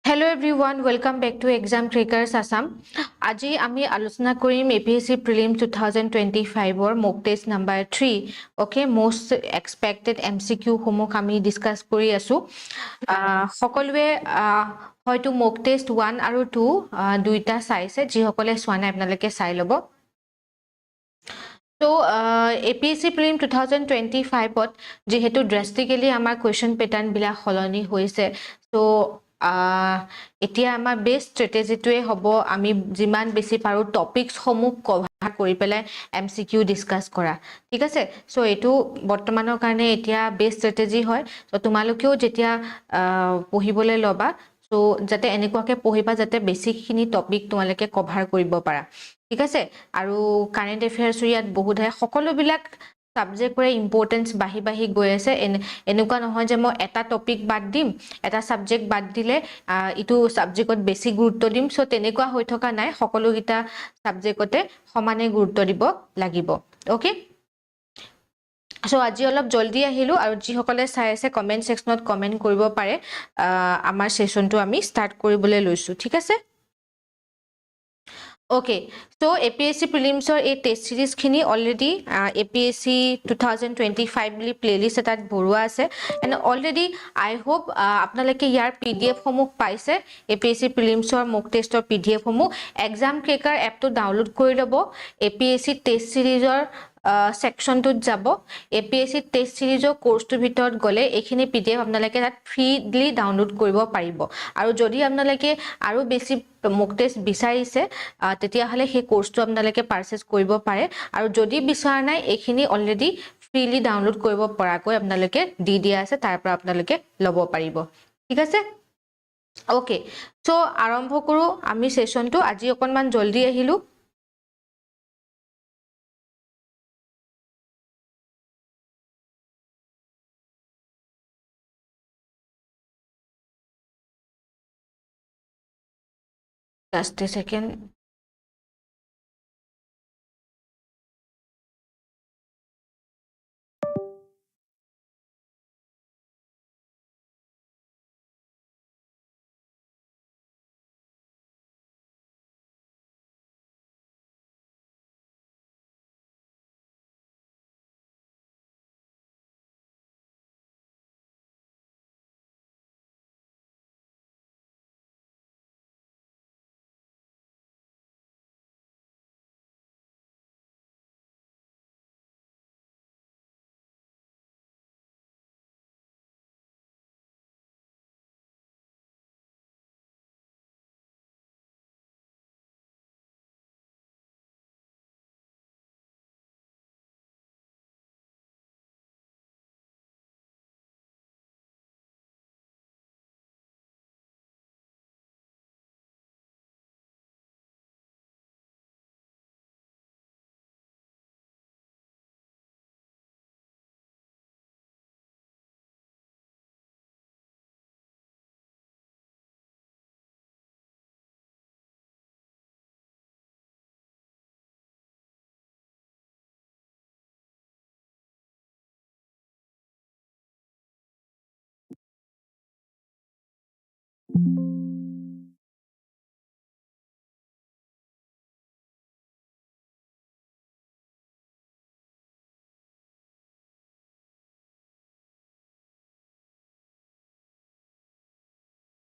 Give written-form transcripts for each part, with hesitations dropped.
Hello everyone, welcome back to examcrackersassam. Aji ami alochona korim APSC PRELIMS 2025 or mock test number 3. Okay, most expected MCQ homo kami discuss kori asu. Sokolwe hoyto mock test 1 aru 2 duita saise ji hokole swana apnaleke sai lobo. So APSC PRELIMS 2025 ot jehetu drastically amar question pattern bila holoni hoise. So এতিয়া আমাৰ best স্ট্ৰেটেজিটোৱে হ'ব আমি যিমান বেছি পাৰো topics সমূহ cover কৰি পেলাই এমসিকিউ ডিসকাস কৰা ঠিক আছে সো এটো বৰ্তমানৰ কাৰণে এতিয়া বেস্ট স্ট্ৰেটেজি হয় সো তোমালোকেও যেতিয়া পঢ়িবলৈ লবা সো যাতে এনেকুৱাকে পঢ়িবা যাতে বেছিকখিনি টপিক তোমালোকে কভাৰ কৰিব পাৰা ঠিক আছে আৰু কাৰেন্ট এফেয়াৰ্স ইয়াত বহুত হয় সকলোবিলাক সাবজেক্ট পৰে ইম্পৰ্টেন্স বাহি গৈ আছে এনেকুৱা নহয় যে মই এটা টপিক বাদ দিম এটা সাবজেক্ট বাদ দিলে ইটো সাবজেক্টত বেছি গুৰুত্ব দিম সো তেনেকুৱা হৈ থকা নাই সকলো গিটা সাবজেক্টতে সমানে গুৰুত্ব দিব লাগিব ওকে সো আজি অলপ জলদি আহিলো আৰু যি সকলে চাই আছে কমেন্ট সেকশনত কমেন্ট কৰিব পাৰে আমাৰ সেশনটো আমি স্টাৰ্ট কৰিবলৈ লৈছো ঠিক আছে Okay, so APSC prelims or a test series khini already APSC 2025 bili playlist etat borua ase and already I hope apnaleke yar PDF homu paise APSC prelims or mock test or PDF homu exam cracker app to download kori lobo APSC test series or section to jabo APSC test series or course to ভিতৰত গলে এখিনি PDF আপোনালোকে তাত freely download কৰিব পাৰিব আৰু যদি আপোনালোকে আৰু বেছি mock test বিচাৰিছে তেতিয়া হলে সেই কোৰ্সটো আপোনালোকে পাৰচেজ কৰিব পাৰে আৰু যদি বিচাৰ নাই এখিনি অলৰেডি ফ্ৰীলি ডাউনলোড কৰিব পৰাকৈ আপোনালোকে দি দিয়া আছে তাৰ পৰা আপোনালোকে লব পাৰিব ঠিক আছে ওকে সো আৰম্ভ কৰো আমি সেশনটো আজি অকনমান জলদি আহিলো just a second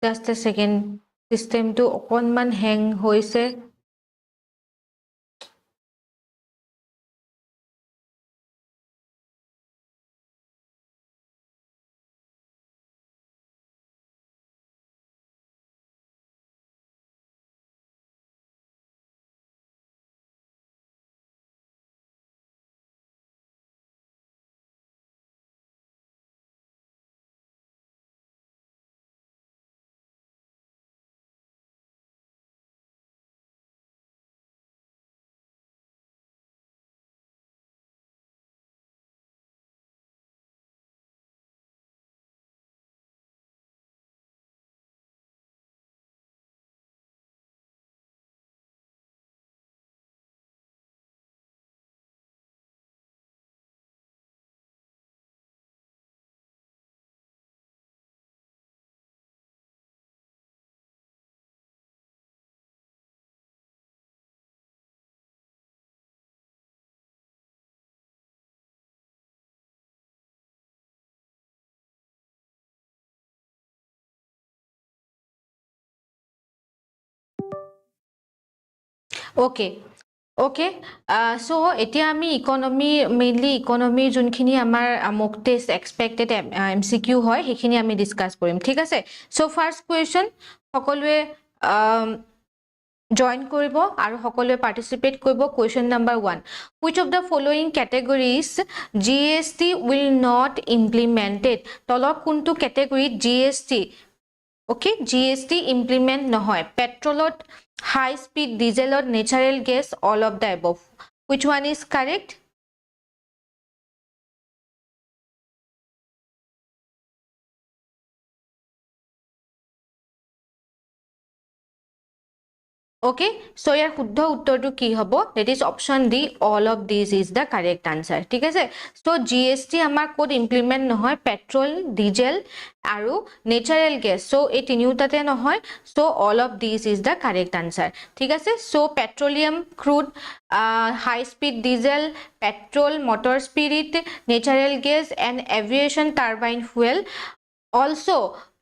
just a second system to অকনমান hang হৈছে Okay. Okay, so এতিয়া আমি ইকোনমি মেইনলি ইকোনমি যোনখিনি আমাৰ মক টেষ্ট এক্সপেক্টেড MCQ হয় সেইখিনি আমি ডিসকাস কৰিম ঠিক আছে সো ফাৰ্স্ট কোয়েশ্চন সকলোৱে জয়েন কৰিব আৰু সকলোৱে পাৰ্টিসিপেট কৰিব question number 1 which of the following categories GST will not implemented তলৰ কোনটো ক্যাটেগৰি GST okay GST implement নহয় পেট্ৰলত high speed diesel or natural gas all of the above which one is correct okay so ইয়াৰ শুদ্ধ উত্তৰটো কি হ'ব that is option D all of these is the correct answer ঠিক আছে so GST আমাৰ code implement নহয় petrol diesel আৰু natural gas so এই তিনিউটাতে নহয় so all of these is the correct answer ঠিক আছে so petroleum crude high speed diesel petrol motor spirit natural gas and aviation turbine fuel also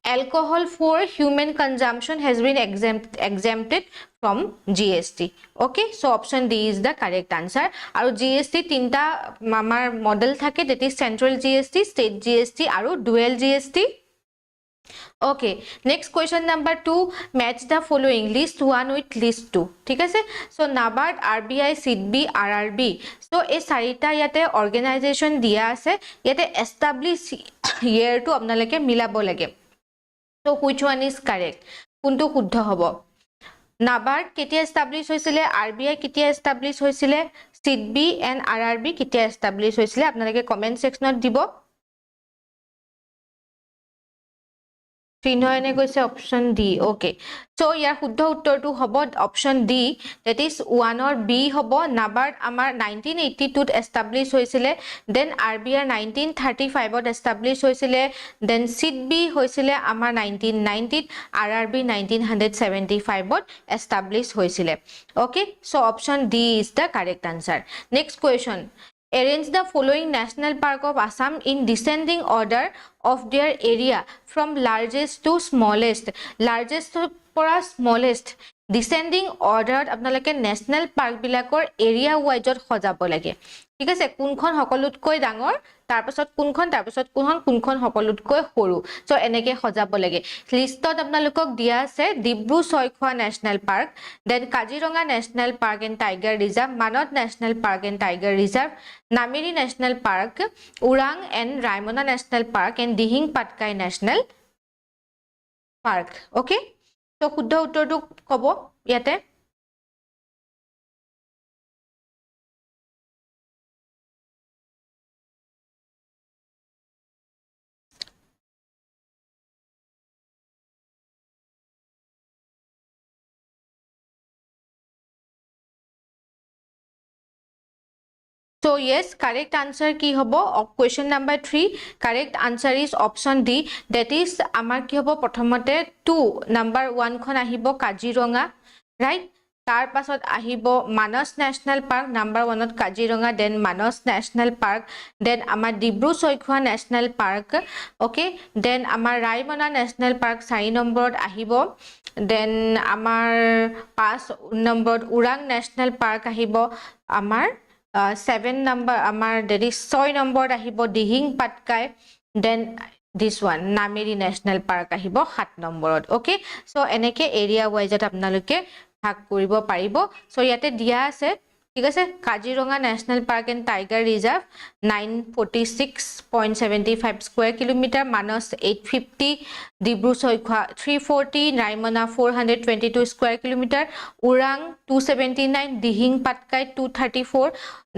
alcohol for human consumption has been exempted from GST okay so option D is the correct answer aru GST tinta amar model thake that is central GST state GST aru dual GST okay next question number 2 match the following list 1 with list 2 ঠিক আছে so NABARD RBI SIDB RRB so এই চাৰিটা ইয়াতে organization দিয়া আছে ইয়াতে establish year to আপোনালোকে মিলাব লাগে so which one is correct কোনটো শুদ্ধ হ'ব NABARD কেতিয়া establish হৈছিলে RBI কেতিয়া establish হৈছিলে SIDB and RRB কেতিয়া establish হৈছিলে আপোনালোকে comment sectionত দিব Trinhoyane কৈছে option D okay so ইয়াৰ শুদ্ধ উত্তৰটো হ'ব option D that is 1 or B হ'ব NABARD আমাৰ 1982 ত establish হৈছিলে then RBI 1935 ত establish হৈছিলে then SIDB হৈছিলে আমাৰ 1990 ত RRB 1975 ত establish হৈছিলে okay so option D is the correct answer next question Arrange the following national park of Assam in descending order of their area from largest to smallest. Largest pora smallest. Descending order আপোনালোকে national park বিলাকৰ area wise সজাব লাগে ঠিক আছে কোনখন সকলোতকৈ ডাঙৰ তাৰ পাছত কোনখন সকলোতকৈ সৰু সো এনেকে সজাব লাগে লিষ্টত আপোনালোকক দিয়া আছে Dibru Saikhowa national park then Kaziranga national park and tiger reserve Manas national park and tiger reserve Nameri national park Orang and Raimona national park and Dihing Patkai national park okay তো শুদ্ধ উত্তৰটো ক'ব ইয়াতে So yes, correct answer ki hobo question number 3 correct answer is option D that is amar ki hobo prothomote 2 number 1 khon ahibo Kaziranga right tar pasot ahibo Manas National Park number 1 ot Kaziranga then Manas National Park then amar Dibru Soikhwa National Park okay then amar Raimana National Park 4 number ot ahibo then amar 5 number Urang National Park ahibo amar 7 number amar there is 6 number ahibo Dihing Patkai then this one Nameri National Park ahibo 7 number okay so eneke area wise apnaloke bhag koribo paribo so yate dia ase ঠিক আছে Kaziranga national park and tiger reserve 946.75 square kilometre Manas 850 Dibru Saikhowa 340 Raimona 422 square kilometre Orang 279 Dihing Patkai 234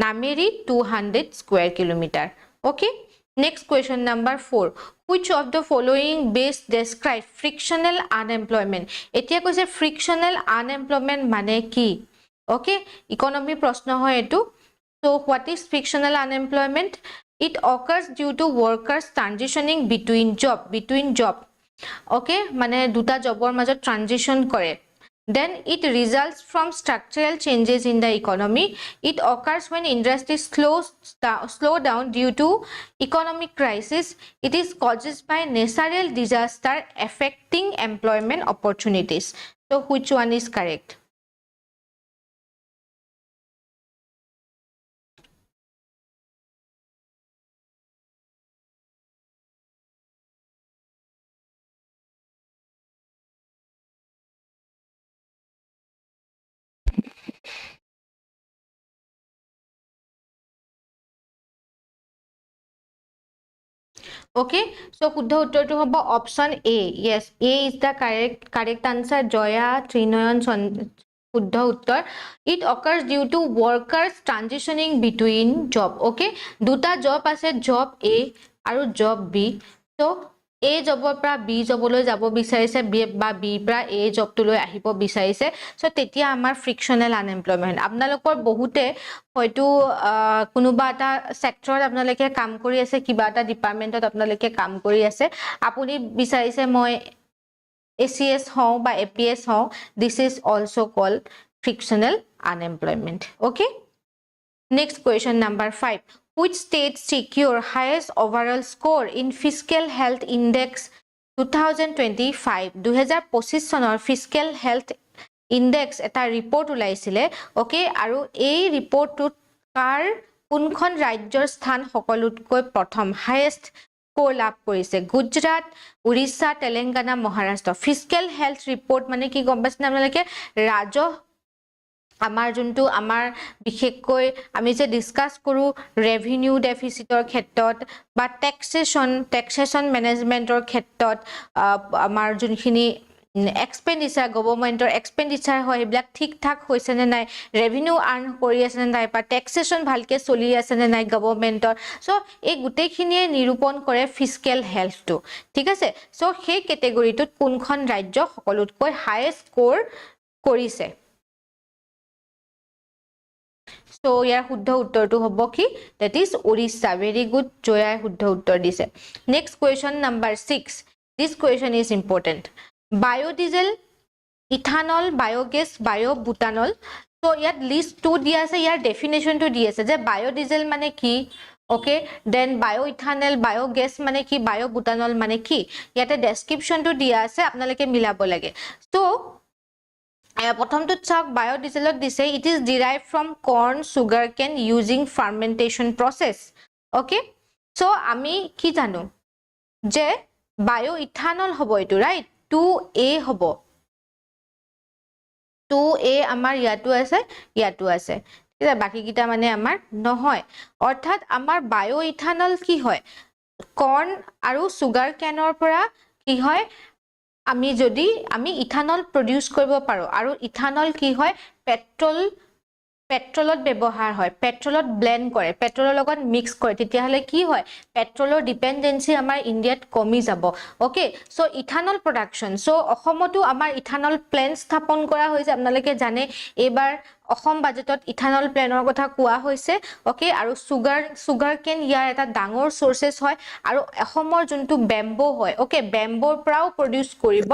Nameri 200 square kilometre okay next question number 4 which of the following best describe frictional unemployment এতিয়া কৈছে frictional unemployment মানে কি okay economy proshno hoy etu so what is frictional unemployment it occurs due to workers transitioning between job okay mane duta jobor majot transition kore then it results from structural changes in the economy it occurs when industry slow down due to economic crisis it is caused by natural disaster affecting employment opportunities so which one is correct Okay, so শুদ্ধ উত্তৰটো হ'ব option A. Yes, A is the correct answer. Joya Trinoyan শুদ্ধ উত্তৰ. It occurs due to workers transitioning between job. Okay, দুটা job আছে, job A আৰু job B. So A জবৰ পৰা B জবলৈ যাব বিচাৰিছে, বা B পৰা A জবটোলৈ আহিব বিচাৰিছে। সো তেতিয়া আমাৰ ফ্ৰিকশনাল আনএমপ্লয়মেন্ট। আপোনালোকৰ বহুতে হয়তো কোনোবা এটা সেক্টৰত আপোনালোকে কাম কৰি আছে, কিবা এটা ডিপাৰ্টমেন্টত আপোনালোকে কাম কৰি আছে, আপুনি বিচাৰিছে মই ACS হওঁ বা APS হওঁ, this is also called frictional unemployment. Okay, next question number 5. Which state secure highest overall score in Fiscal Health Index 2025? 2025 চনৰ Fiscal Health Index এটা ৰিপৰ্ট ওলাইছিলে। ওকে, আৰু এই ৰিপৰ্টটোত কাৰ কোনখন ৰাজ্যৰ স্থান সকলোতকৈ প্ৰথম হাইয়েষ্ট স্কোৰ লাভ কৰিছে? Gujarat, Orissa, Telangana, Maharashtra. Fiscal health report মানে কি গম পাইছেনে আপোনালোকে? ৰাজহ আমাৰ যোনটো আমাৰ বিশেষকৈ আমি যে ডিসকাস কৰো ৰেভিনিউ ডেফিচিটৰ ক্ষেত্ৰত বা টেক্সেশন মেনেজমেন্টৰ ক্ষেত্ৰত আমাৰ যোনখিনি এক্সপেন্ডিচাৰ গভৰ্নমেন্টৰ এক্সপেন্ডিচাৰ হয় এইবিলাক ঠিক ঠাক হৈছে নে নাই, ৰেভিনিউ আৰ্ন কৰি আছে নে নাই, বা টেক্সেশন ভালকে চলি আছে নে নাই গভৰ্নমেন্টৰ। সো এই গোটেইখিনিয়ে নিৰূপণ কৰে ফিস্কেল হেল্থটো। ঠিক আছে, সো সেই কেটেগৰীটোত কোনখন ৰাজ্য সকলোতকৈ হাইয়েষ্ট স্কোৰ কৰিছে? So ইয়াৰ শুদ্ধ উত্তৰটো হ'ব কি? That is Orissa. Very good. জয়াই শুদ্ধ উত্তৰ দিছে। Next question number 6. This question is important. Biodiesel, ethanol, biogas, biobutanol. So ইয়াত list 2 দিয়া আছে, ইয়াৰ definition টো দি আছে যে biodiesel মানে কি? Okay, then bioethanol, biogas মানে কি, biobutanol মানে কি? ইয়াতে description টো দিয়া আছে, আপোনালোকে মিলাব লাগে। So প্ৰথমটো চাওক, বায়োডিজেলত দিছে it is derived from corn, sugarcane using fermentation process. Okay, so আমি কি জানো যে বায়োইথানল হ'ব এটো, ৰাইট? 2A হ'ব, 2A আমাৰ ইয়াতো আছে, ইয়াতো আছে। ঠিক আছে, বাকি কিটা মানে আমাৰ নহয়। অৰ্থাৎ আমাৰ বায়োইথানল কি হয়? কৰ্ন আৰু সুগাৰ কেনৰ পৰা কি হয়? আমি ইথানল প্ৰডিউস কৰিব পাৰো, আৰু ইথানল কি হয়? পেট্ৰলত ব্যৱহাৰ হয়, পেট্ৰলত ব্লেন্ড কৰে, পেট্ৰলৰ লগত মিক্স কৰে, তেতিয়া হলে কি হয়? পেট্ৰলৰ ডিপেন্ডেন্সি আমাৰ ইন্ডিয়াত কমি যাব। Okay, so ethanol production. So অসমতো আমাৰ ইথানল প্লেন্ট স্থাপন কৰা হৈছে, আপোনালোকে জানে এবাৰ অসম বাজেটত ইথানল প্লেনৰ কথা কোৱা হৈছে। ওকে, আৰু সুগাৰ কেন ইয়াৰ এটা ডাঙৰ সোৰ্সেস হয়, আৰু অসমৰ যোনটো বেম্বো হয়, ওকে, বেম্বোৰ পৰাও প্ৰডিউস কৰিব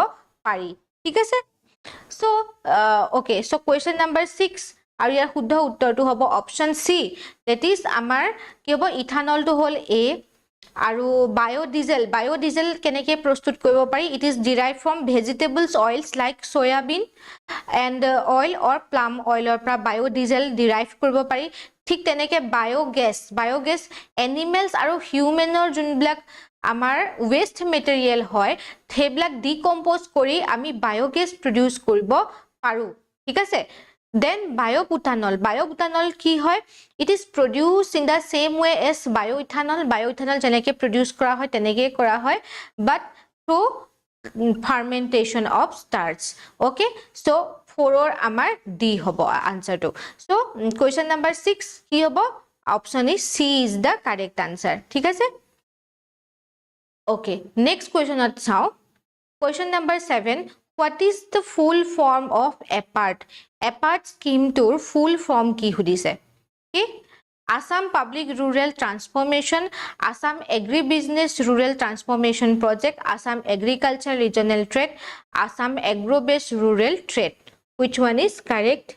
পাৰি। ঠিক আছে, so okay, so question number 6 আৰু ইয়াৰ শুদ্ধ উত্তৰটো হ'ব অপশন সি। দ্যাট ইজ আমাৰ কি হ'ব? ইথানলটো হ'ল এ, আৰু বায়োডিজেল কেনেকে প্ৰস্তুত কৰিব পাৰি? It is derive from vegetables oils like soybean and oil or palm অইলৰ পৰা বায়োডিজেল ডিৰাইভ কৰিব পাৰি। ঠিক তেনেকে বায়োগেছ এনিমেলছ আৰু হিউমেনৰ যোনবিলাক আমাৰ ওয়েস্ট মেটেৰিয়েল হয়, সেইবিলাক ডিকম্পোজ কৰি আমি বায়োগেছ প্ৰডিউস কৰিব পাৰো। ঠিক আছে, then biobutanol কি হয়? it is produced in the same way as bioethanol যেনেকে produce কৰা হয় তেনেকে কৰা হয়, but through fermentation of starch. okay, so 4 আমাৰ D হ'ব আনসাৰটো। so question number 6 কি হ'ব? option is C is the correct answer. ঠিক আছে, okay, next question at চাও। question number 7. What is the full form of APART scheme tour full form ki hudise? Okay, Assam Public Rural Transformation, Assam Agribusiness Rural Transformation Project, Assam Agriculture Regional Trade, Assam Agro-Based Rural Trade. Which one is correct?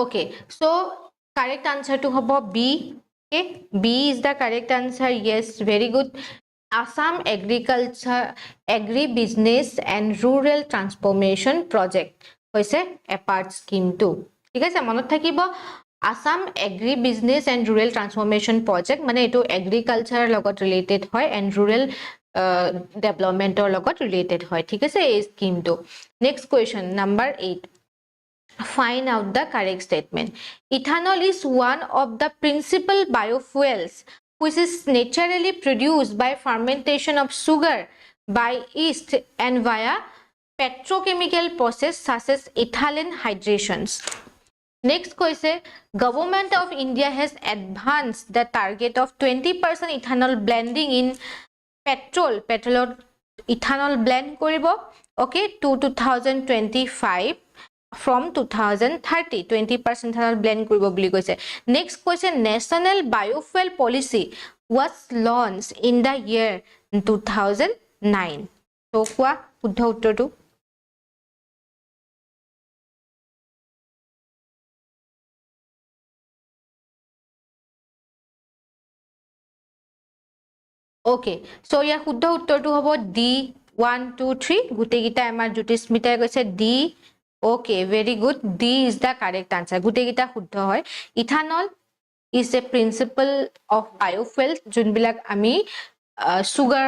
Okay, so correct answer to hobo B. Okay, B is the correct answer. Yes, very good. Assam Agribusiness and Rural Transformation Project hoise APART scheme 2. ঠিক আছে, মনত থাকিব Assam Agribusiness and Rural Transformation Project মানে এটো agriculture লগত related হয়, and rural ডেভেলপমেন্টৰ লগত related হয় ঠিক আছে এই স্কিমটো next question number 8 Find out the correct statement. Ethanol is one of the principal biofuels which is naturally produced by fermentation of sugar by yeast and via petrochemical process such as ethylene hydrations. Next question, Government of India has advanced the target of 20% ethanol blending in petrol ethanol blend koribo okay to 2025 from 2030 20% ethanol blend koribo boli koise. Next question, National Biofuel Policy was launched in the year 2009. So kwa শুদ্ধ উত্তৰটো Okay, so ইয়াৰ শুদ্ধ উত্তৰটো হ'ব D 1 2 3 গুটেগিটা আমাৰ জ্যোতিস্মিতাই কৈছে D. Okay, very good. D is the correct answer. গুটেগিটা শুদ্ধ হয়. Ethanol is a principle of biofuels যোনবিলাক আমি sugar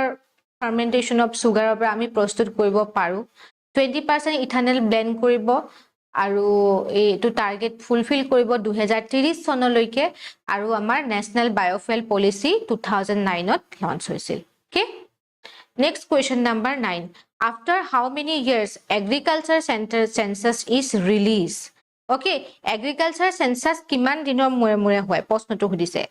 fermentation of sugar পৰা আমি প্ৰস্তুত কৰিব পাৰো 20% ethanol blend কৰিব আৰু এইটো টাৰ্গেট ফুলফিল কৰিব 2030 চনলৈকে আৰু আমাৰ ন্যাশনাল বায়োফুয়েল পলিসি 2009 ত লঞ্চ হৈছিল okay next question number 9 after how many years agriculture census is released okay agriculture census কিমান দিনৰ মূৰে মূৰে হয় প্ৰশ্নটো সুধিছে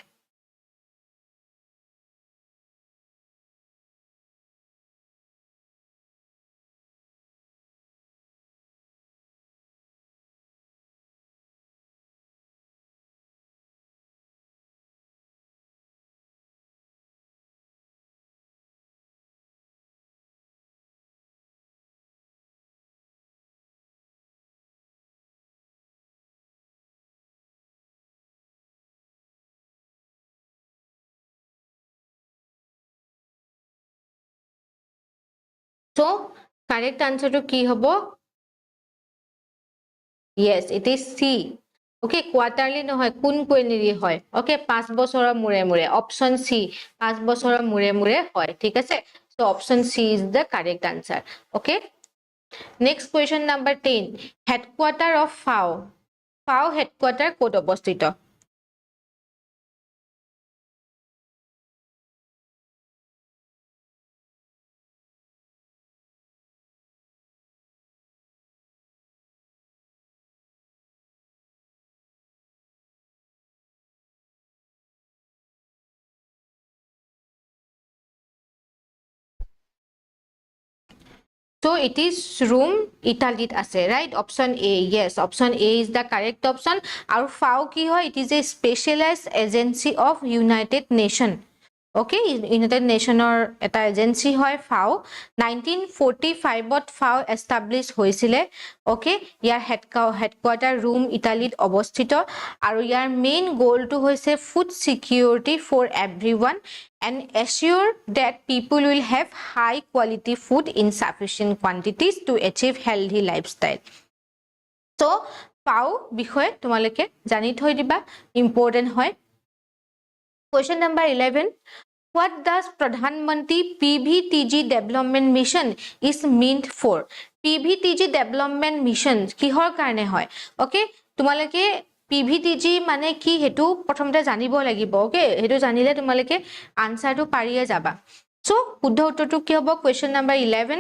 So, correct answer to ki hobo? Yes, it is C. Okay, quarterly no hoy, kun queniri hoy. Okay, 5 bosora mure mure. Option C, 5 bosora mure mure hoy. Thik ase? So, option C is the correct answer. Okay. Next question number 10. Headquarter of FAO. FAO headquarter kod obostito. So it is room Italy ase, right? Option A. Yes, option A is the correct option. Our FAO ki hoy, it is a specialized agency of United Nations. Okay, United Nations or eta agency hoy FAO. 1945 ot FAO established hoisile. Okay, yar headquarter room Italy obosthito. Aru yar main goal to hoise food security for everyone. And assure that people will have high quality food in sufficient quantities to achieve healthy lifestyle. So, FAO বিষয়ে তোমালোকে জানি থৈ দিবা important হয়. Question number 11. What does Pradhan Mantri PVTG Development Mission is meant for? PVTG Development Mission কিহৰ কাৰণে হয়? Okay, তোমালোকে PVTG মানে কি হেতু প্ৰথমতে জানিব লাগিব ওকে হেতু জানিলে তোমালোকে আনসাৰটো পাৰিয়ে যাবা সো শুদ্ধ উত্তৰটো কি হ'ব question number 11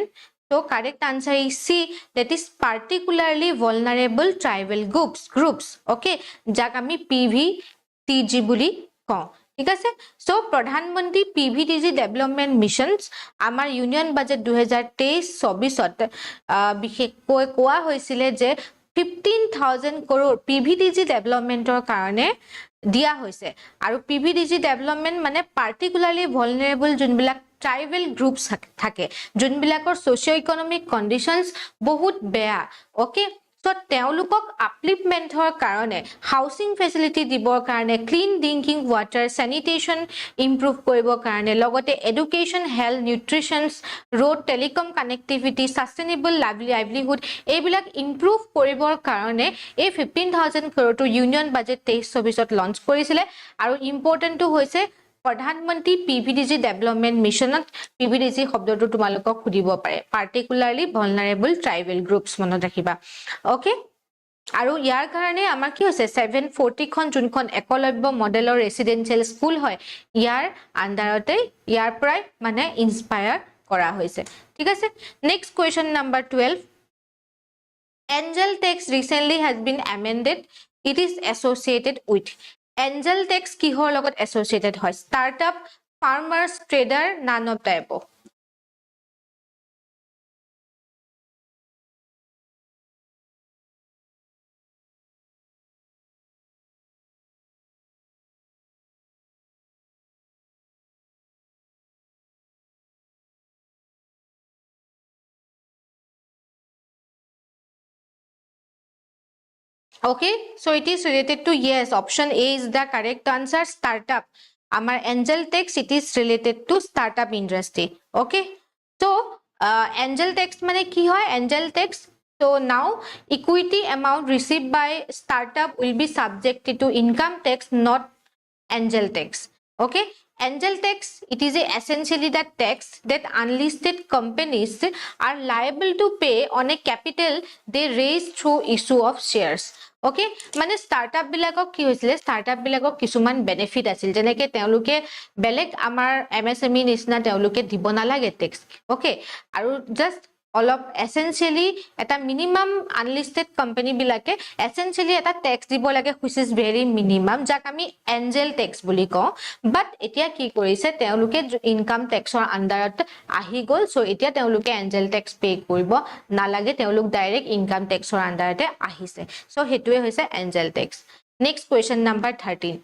so correct answer is C that is particularly vulnerable tribal groups okay যাক আমি PVTG বুলি কওঁ ঠিক আছে সো প্ৰধানমন্ত্ৰী PVTG ডেভেলপমেন্ট মিশনস আমাৰ ইউনিয়ন বাজেট 2023-24 ত বিশেষকৈ কোৱা হৈছিল যে 15,000 crore PVTG developmentor karone dia hoise aru PVTG development mane particularly vulnerable junbilak tribal groups thake junbilakor socio economic conditions bahut beya okay so teolukok upliftment hor karone housing facility dibor karone clean drinking water sanitation improve koribor karone logote education health nutrition road telecom connectivity sustainable livelihood ebilak improve koribor karone a 15,000 crore to union budget 23-24 launch korisile aru important to hoise প্ৰধানমন্ত্ৰী PVTG development মিছনত PVTG শব্দটো তোমালোকক খুদিব পাৰে particularly vulnerable tribal groups মনত ৰাখিবা okay আৰু ইয়াৰ কাৰণে আমাৰ কি হৈছে 740 খন যোনখন একলব্য মডেলৰ ৰেসিডেন্সিয়েল স্কুল হয় ইয়াৰ আন্ডাৰতে ইয়াৰ পৰাই মানে ইনস্পায়াৰ কৰা হৈছে ঠিক আছে next question number 12 Angel tax recently has been amended. It is associated with angel tax কিহৰ লগত associated হয় startup farmers trader none of the above Okay, so it is related to yes. Option A is the correct answer. Startup. Our angel tax it is related to startup industry. Okay, so angel tax mane ki hoy? Angel tax. So now equity amount received by startup will be subjected to income tax, not angel tax. Okay, angel tax it is essentially the tax that unlisted companies are liable to pay on a capital they raise through issue of shares. Okay, মানে startup বিলাকক কি হৈছিলে startup বিলাকক কিছুমান benefit আছিল যেনেকে তেওঁলোকে বেলেগ আমাৰ MSME নিচিনা তেওঁলোকে দিব নালাগে ট্যাক্স ওকে আৰু জাস্ট অলপ এসেনশিয়ালি এটা মিনিমাম আনলিস্টেড কোম্পানী বিলাকে এসেনশিয়ালি এটা ট্যাক্স দিব লাগে which is very minimum যাক আমি এঞ্জেল ট্যাক্স বুলি কওঁ বাট এতিয়া কি কৰিছে তেওঁলোকে ইনকাম ট্যাক্সৰ আন্ডাৰত আহি গল সো এতিয়া তেওঁলোকে এঞ্জেল ট্যাক্স পে কৰিব নালাগে তেওঁলোক ডাইৰেক্ট ইনকাম ট্যাক্সৰ আন্ডাৰতে আহিছে সো হেতুৱে হৈছে Angel tax next question number 13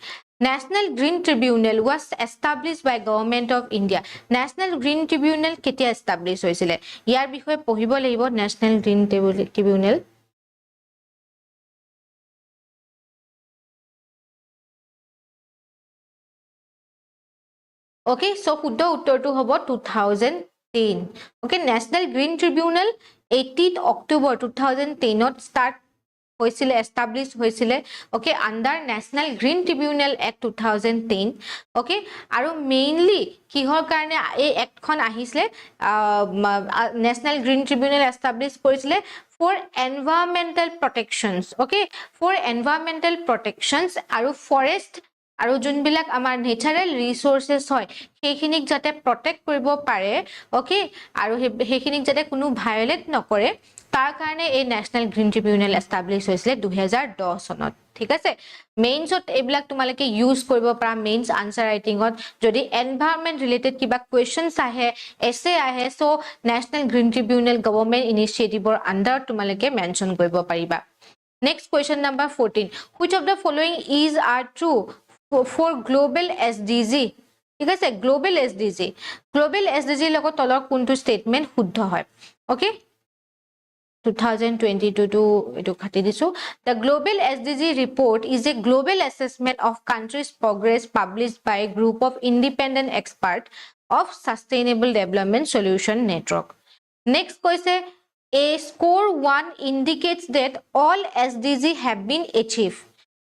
National Green Tribunal was established by Government of India. National Green Tribunal কেতিয়া establish হৈছিলে ইয়াৰ বিষয়ে পঢ়িব লাগিব National Green Tribunal Okay, so শুদ্ধ উত্তৰটো হ'ব 2010 Okay, National Green Tribunal 18th October 2010 ত start হৈছিলে এস্টাবলিশ হৈছিলে okay under national green tribunal act 2010 okay আৰু মেইনলি কিহৰ কাৰণে এই এক্টখন আহিছিলে নেশনাল গ্ৰীণ ট্ৰিবিউনেল এস্টাবলিশ কৰিছিলে ফৰ এনভায়ৰনমেন্টাল প্ৰটেকচনস ওকে ফৰ এনভায়ৰনমেন্টাল প্ৰটেকচনস আৰু ফৰেষ্ট আৰু যোনবিলাক আমাৰ নেচাৰেল ৰিসোৰ্সেস হয় সেইখিনিক যাতে প্ৰটেক্ট কৰিব পাৰে ওকে আৰু সেইখিনিক যাতে কোনো ভায়োলেট নকৰে তাৰ কাৰণে এই নেশনাল গ্ৰীণ ট্ৰিবিউনেল এস্টাবলিশ হৈছিলে 2010 চনত ঠিক আছে মেইনছত এইবিলাক তোমালকে ইউজ কৰিব পৰা মেইনছ আনসাৰ ৰাইটিংত যদি এনভায়ৰনমেন্ট ৰিলেটেড কিবা কোৱেশ্চনছ আহে এছে আহে so national green tribunal government ইনিশিয়েটিভৰ আন্ডাৰ তোমালকে মেনশন কৰিব পাৰিবা next question number 14 which of the following is are true for global SDG ঠিক আছে গ্লোবাল SDG লগত তলৰ কোনটো স্টেটমেন্ট শুদ্ধ হয় okay 2022 to etu khati disu the global SDG report is a global assessment of countries progress published by a group of independent experts of sustainable development solution network next koise a score 1 indicates that all SDG have been achieved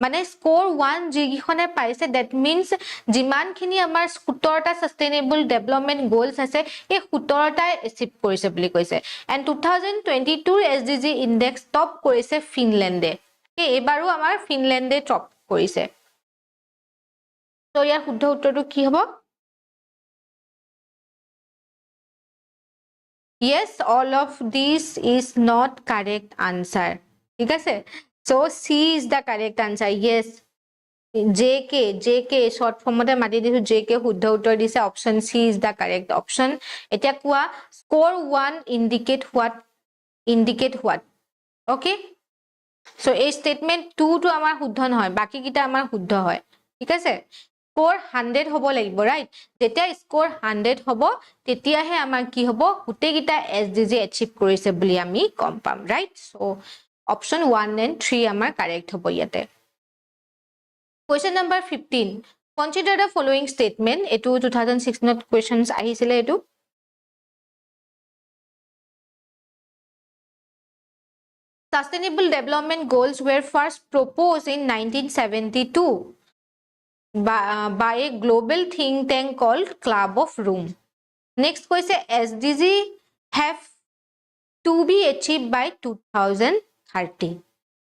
মানে score 1 যিগিখনে পাইছে that means যিমানখিনি আমাৰ 17টা sustainable development goals আছে এই 17টা achieve কৰিছে বুলি কৈছে and 2022 SDG index top কৰিছে ফিনল্যান্ডে এবাৰো আমাৰ ফিনল্যান্ডে টপ কৰিছে তো ইয়াৰ শুদ্ধ উত্তৰটো কি হ'ব Yes, all of this is not correct answer. ঠিক আছে So C is the correct answer. Yes. JK short form mate mati disu JK শুদ্ধ উত্তৰ দিছে option C is the correct option. এতিয়া কোৱা score 1 indicate what? Okay? So এই statement 2 to আমাৰ শুদ্ধ নহয় বাকি কিটা আমাৰ শুদ্ধ হয় ঠিক আছে score 100 হ'ব লাগিব right যেতিয়া score 100 হ'ব তেতিয়াহে আমাৰ কি হ'ব গুটে কিটা SDG achieve কৰিছে বুলি আমি গম পাম right so option 1 and 3 amar correct hobo yate question number 15 consider the following statement etu 2016 not questions ahisile etu sustainable development goals were first proposed in 1972 by a global think tank called Club of Rome. Next question, SDG have to be achieved by 2030.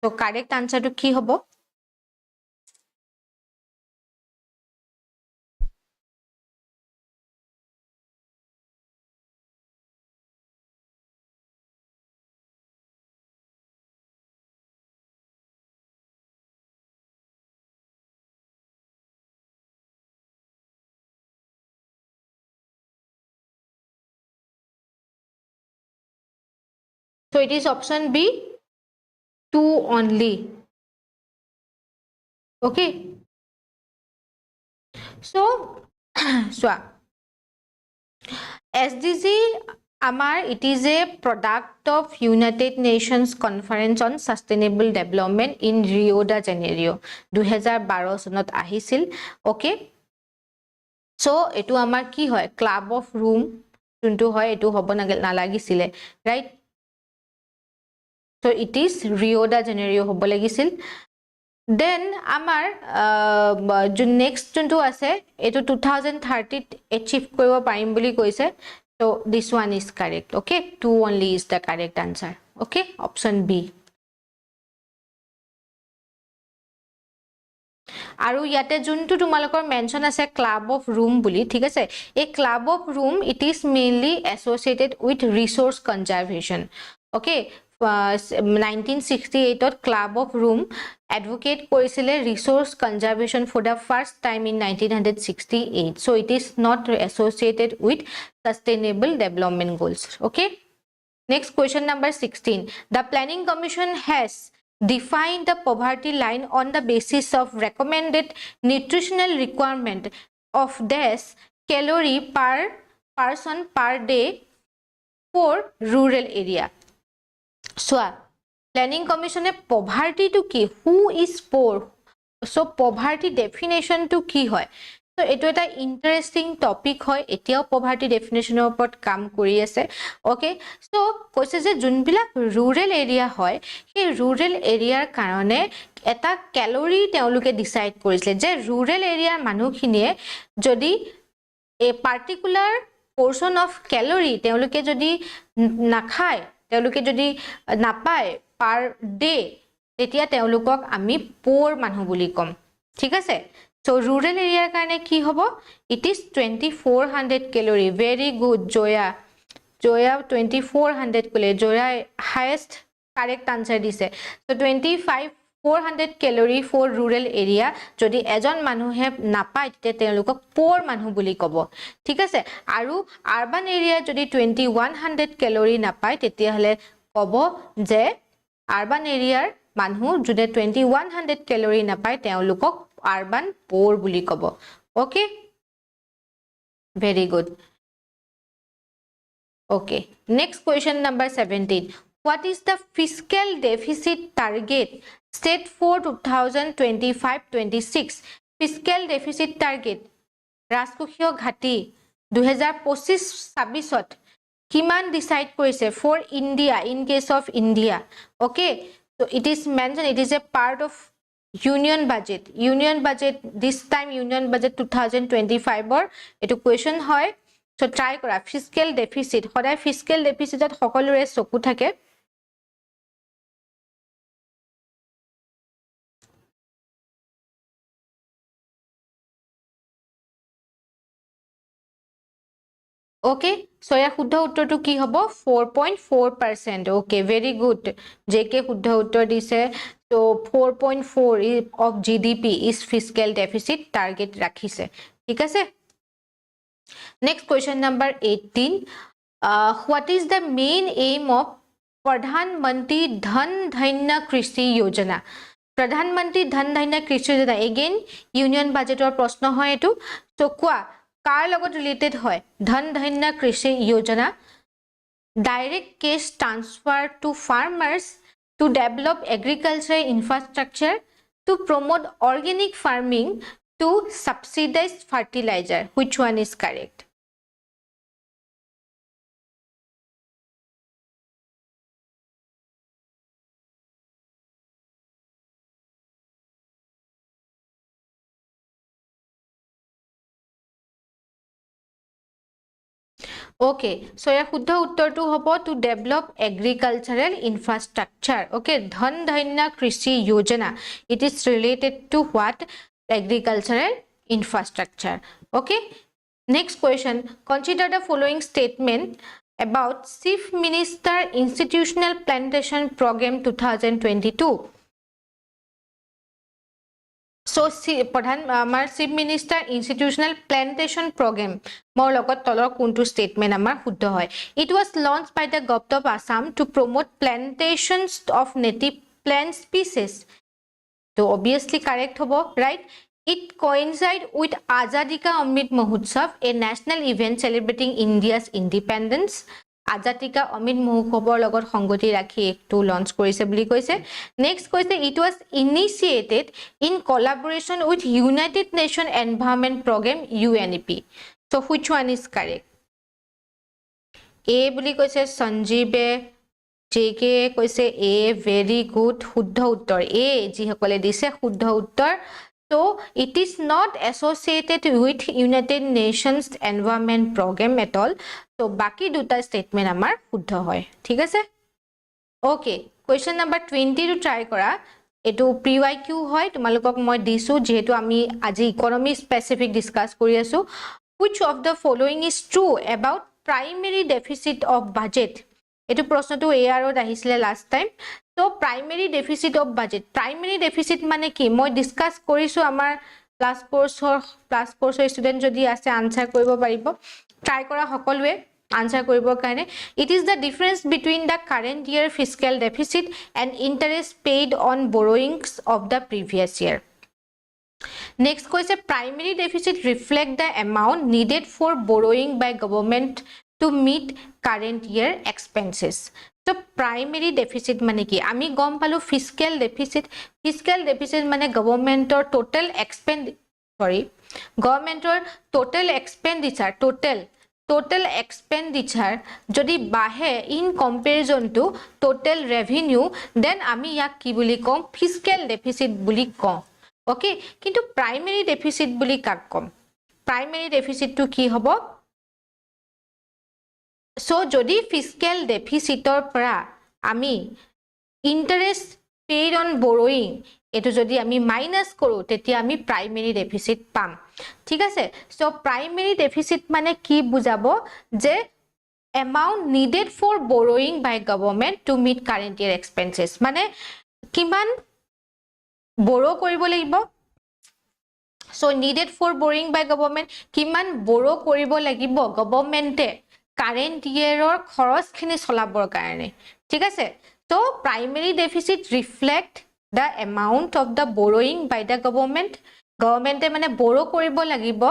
So correct answer to ki hobo? So it is option B, 2 only. Okay. So, SDG Amar, it is a product of United Nations Conference on Sustainable Development in Rio de Janeiro. 2012 sonot ahisil. Okay. So, etu amar ki hoy? Club of Rome. Juntu hoy, etu hobo nalagisile. Right? So, it is Rio de Janeiro hobo lagisil. Then amar next juntu ase, etu 2030 achieve koibo parim boli koise. So this one is correct. Okay, 2 only is the correct answer. Okay, option B. Aru yate juntu tumalokor mention ase Club of Rome boli, thik ase. A Club of Rome, it is mainly associated with resource conservation. Okay, 1968 Club of Rome advocate korisile resource conservation for the first time in 1968. So it is not associated with sustainable development goals. Okay. Next question number 16. The Planning Commission has defined the poverty line on the basis of recommended nutritional requirement of this calorie per person per day for rural area. So, Planning Commission poverty to ki? Who is poor? So, poverty definition to ki hoy? So, eto eta interesting topic hoy. Etiao poverty definition upot kam kori ase. Okay. So, koise je junbilak rural area hoy, he rural area karone eta calorie teoluke decide korisle je rural area manukhinie jodi a particular portion of calorie teoluke jodi nakhai, teoluke jodi napai per day, tetia teolukok ami poor manhu boli kom. Thik ase? So rural area karone ki hobo? It is 2400 calorie. Very good, Joya. Joya 2400 kule. Joya highest correct answer dise. So 400 calorie for rural area. Jodi ejon manuhe napai te telukok poor manhu boli kobo. Thik ase? Aru urban area jodi 2100 calorie napai tetia hale kobo je urban area manhu jode 2100 calorie napai telukok urban poor boli kobo. Okay? Very good. Okay. Next question number 17. What is the fiscal deficit target set for 2025-26? Fiscal deficit target Raskokhiyo Ghati 2025-26 kiman decide korise for India, in case of India. Okay, so it is mentioned, it is a part of union budget. Union budget, this time union budget 2025 or etu question hoy. So try kora fiscal deficit. Hoday fiscal deficit at hokolore soku thake. Okay, so ya shuddha uttor to ki hobo 4.4%. Okay, very good. JK shuddha uttor dise. So 4.4 of GDP is fiscal deficit target rakhise. Thik ase? Next question number 18. What is the main aim of Pradhan Mantri Dhan Dhanya Krishi Yojana? Pradhan Mantri Dhan Dhanya Krishi Yojana. Again, union budget or prashno hoy etu. So kwa car লগত related होय धन धान्य कृषि योजना direct cash transfer to farmers to develop agricultural infrastructure to promote organic farming to subsidize fertilizer. Which one is correct? Okay, so ইয়াৰ শুদ্ধ উত্তৰটো হ'ব to develop agricultural infrastructure. Okay, ধন ধান্য কৃষি যোজনা. It is related to what? Agricultural infrastructure. Okay, next question. Consider the following statement about Chief Minister Institutional Plantation Program 2022. So Pradhan amar Chief Minister Institutional Plantation Program more logot tolor kuntu statement amar shuddho hoy. It was launched by the government of Assam to promote plantations of native plant species. So obviously correct hobo, right? It coincides with Azadi Ka Amrit Mahotsav, a national event celebrating India's independence. Azadi Ka Amrit Mahotsav logot songoti rakhi ektu launch korise buli koise. Next koise, it was initiated in collaboration with United Nations Environment Program UNEP. So which one is correct? A buli koise Sanjeev, JK koise A, very good, shuddho uttor A ji hakole dise shuddho uttor. So it is not associated with United Nations Environment Program at all. So baki duta statement amar shuddho hoy. Thik ase? Okay, question number 20 to try kora. Etu PYQ hoy, tumalukok moi disu jehetu ami aji economy specific discuss kori asu. Which of the following is true about primary deficit of budget? Etu proshno tu AR ahisile last time. So primary deficit of budget. Primary deficit mane ki moi discuss korisu amar plus course student jodi ase answer koribo paribo. Try kora hokolwe answer koribo karone. It is the difference between the current year fiscal deficit and interest paid on borrowings of the previous year. Next question, primary deficit reflect the amount needed for borrowing by government to meet current year expenses. So primary deficit mane ki ami gom palu fiscal deficit mane government or total expenditure jodi bahe in comparison to total revenue, then ami yak ki buli kom fiscal deficit buli kom. Okay, kintu primary deficit buli kak kom. Primary deficit to ki hobo? So jodi fiscal deficit or pra ami interest paid on borrowing etu jodi ami minus koru tetia ami primary deficit pam. Thik ase? So primary deficit mane ki bujabo je amount needed for borrowing by government to meet current year expenses. Mane kiman borrow koribo lagibo. So needed for borrowing by government kiman borrow koribo lagibo government current year or kharos khini solabor karone. Thik ase? So primary deficit reflect the amount of the borrowing by the government mane borrow koribo lagibo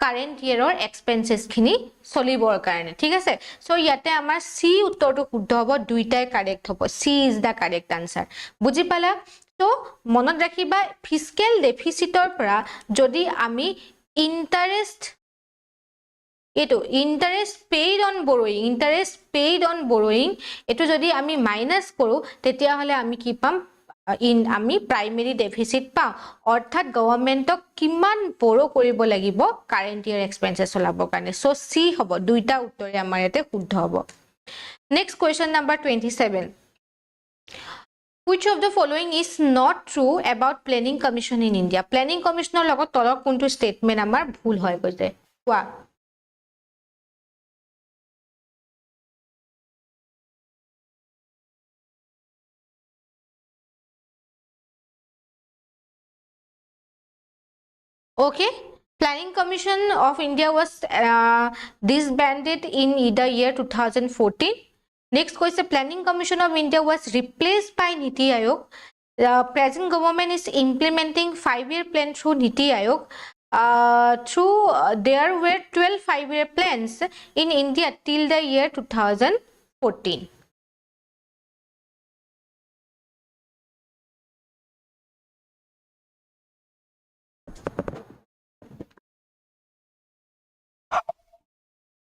current year or expenses khini solibor karone. Thik ase? So yate amar C uttor to shuddho hobo, duitai correct hobo. C is the correct answer. Buji pala? So monot rakhiba fiscal deficit or pra jodi ami interest paid on borrowing etu jodi ami minus koru tetia hole ami ki pam আমি primary deficit পাও অর্থাৎ গভর্নমেন্টক কিমান borrow কৰিব লাগিব current ইয়াৰ expenses চলাব কাৰণে so সি হ'ব দুইটা উত্তৰে আমাৰ ইয়াতে শুদ্ধ হ'ব next question number 27 Which of the following is not true about planning commission in India? Planning commissioner লগত তলৰ কোনটো statement আমাৰ ভুল হৈ গৈছে কোৱা Okay, Planning Commission of India was disbanded in the year 2014. Next question, Planning Commission of India was replaced by Niti Aayog. The present government is implementing 5-year plan through Niti Aayog. There were 12 5-year plans in India till the year 2014.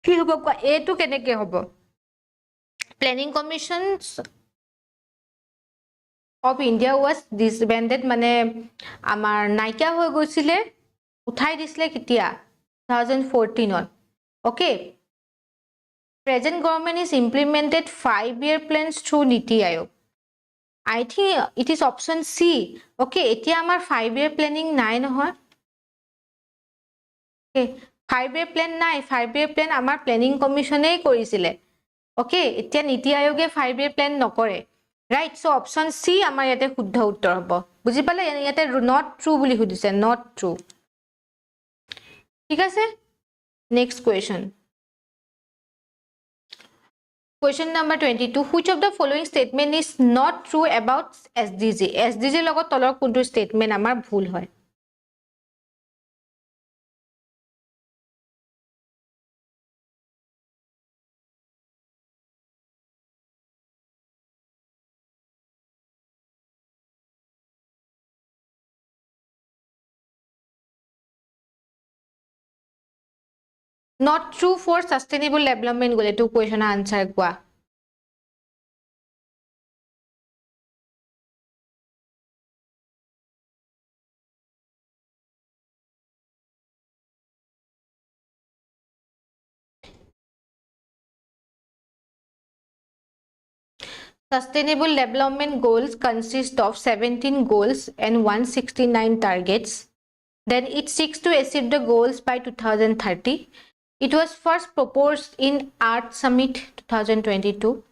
কি হ'ব কোৱা এটো কেনেকে হ'ব Planning Commission of India was disbanded মানে আমাৰ নাইকা হৈ গৈছিলে উঠাই দিছিলে কিতিয়া 2014 ত okay Present government is implemented 5-year plans through Niti Aayog. I think it is option C. Okay, etia amar 5-year planning nai nohoy. Okay, 5-year plan nai, 5-year plan amar planning commission ei korisile. Okay, etia Niti Aayoge 5-year plan nokore. Right, so option C amar yate shuddha uttor hobo. Buji pale yate not true buli hudise, not true. ঠিক আছে? Next question. Question number 22. Which of the following statement is not true about SDG? SDG logot tolor kuntu statement amar bhul hoy. Not true for sustainable development gole to question answer kwa. Sustainable development goals consist of 17 goals and 169 targets. Then it seeks to achieve the goals by 2030. It was first proposed in Art Summit 2022.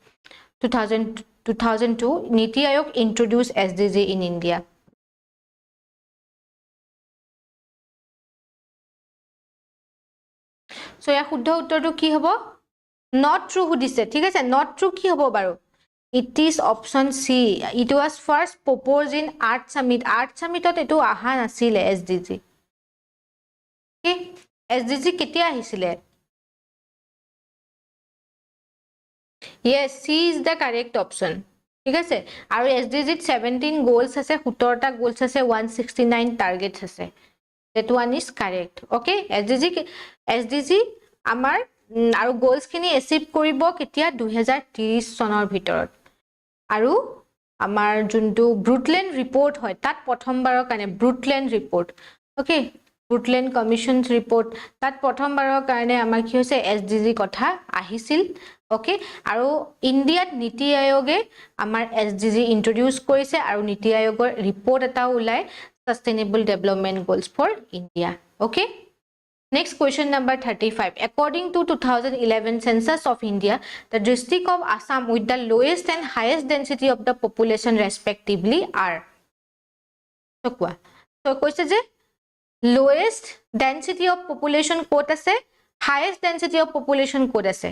2002, Niti Aayog introduced SDG in India. So ya shuddha uttorটো কি হ'ব? Not true hudise, ঠিক আছে? Not true কি হ'ব বাৰু? It is option C. It was first proposed in Art Summit. Art Summit ot etu aha nasile SDG. Okay? SDG ketia ahisile? Yes, C is the correct option. ঠিক আছে? আৰু SDG 17 goals আছে, 17টা goals আছে, 169 targets আছে. That one is correct. Okay? SDG আমাৰ আৰু goals খিনি achieve কৰিব কেতিয়া 2030 চনৰ ভিতৰত। আৰু আমাৰ যোনটো ব্ৰুটলেণ্ড ৰিপৰ্ট হয় তাত প্ৰথমবাৰৰ কাৰণে ব্ৰুটলেণ্ড ৰিপৰ্ট। ওকে, ব্ৰুটলেণ্ড কমিশনছ ৰিপৰ্ট তাত প্ৰথমবাৰৰ কাৰণে আমাৰ কি হৈছে SDG কথা আহিছিল। ওকে, আৰু ইণ্ডিয়াত নীতি আয়োগে আমাৰ SDG ইন্ট্ৰোডিউস কৰিছে আৰু নীতি আয়োগৰ ৰিপৰ্ট এটা ওলাই Sustainable Development Goals for India. Okay. Next question number 35. According to 2011 Census of India, the district of Assam with the lowest and highest density of the population respectively are. So কৈছে যে lowest density of population ক'ত আছে, highest density of population ক'ত আছে?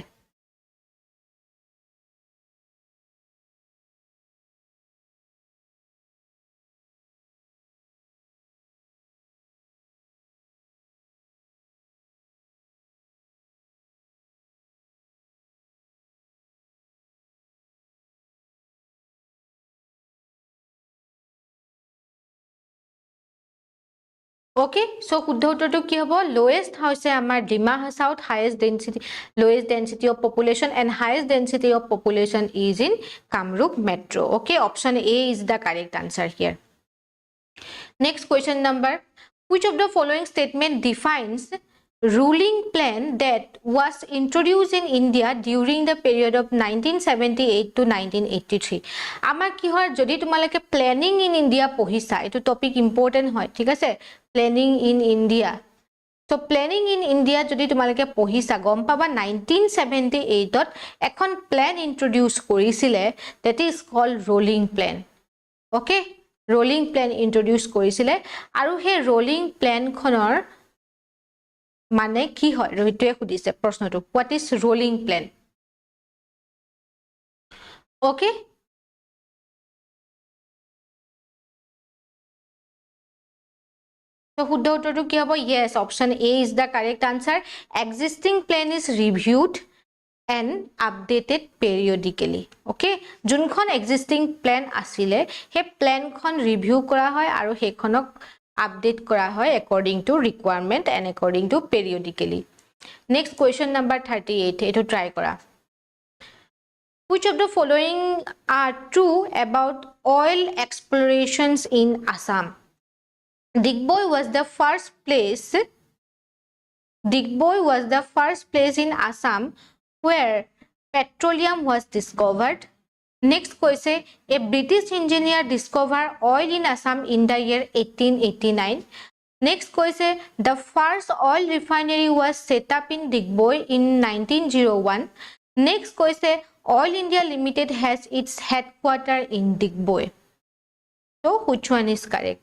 Okay, so শুদ্ধ উত্তৰটো কি হ'ব? Lowest হৈছে আমাৰ Dima হাছাউত, lowest density of population and highest density of population is in Kamrup Metro. Okay, option A is the correct answer here. Next question number, which of the following statement defines ruling plan that was introduced in India during the period of 1978 to 1983? Amar ki hoy jodi tumaleke planning in India pohisa, etu topic important hoy, thik ase? Planning in India. So planning in India jodi tumaleke pohisa gom paba 1978 ot ekhon plan introduce korisile, that is called rolling plan. Okay, rolling plan introduce korisile aru he rolling plan khonor মানে কি হয় ৰহিতয়ে খুদিছে প্ৰশ্নটো, what is rolling plan? Okay, so শুদ্ধ উত্তৰটো কি হ'ব? Yes, option A is the correct answer. Existing plan is reviewed and updated periodically. Okay, যোনখন existing plan asile he plan khon review kora hoy aru hekhonok update kora hoy according to requirement and according to periodically. Next question number 38, eto try kora. Which of the following are true about oil explorations in Assam? Digboi was the first place in Assam where petroleum was discovered. Next question, a British engineer discovered oil in Assam in the year 1889. Next question, the first oil refinery was set up in Digboi in 1901. Next question, Oil India Limited has its headquarters in Digboi. So which one is correct?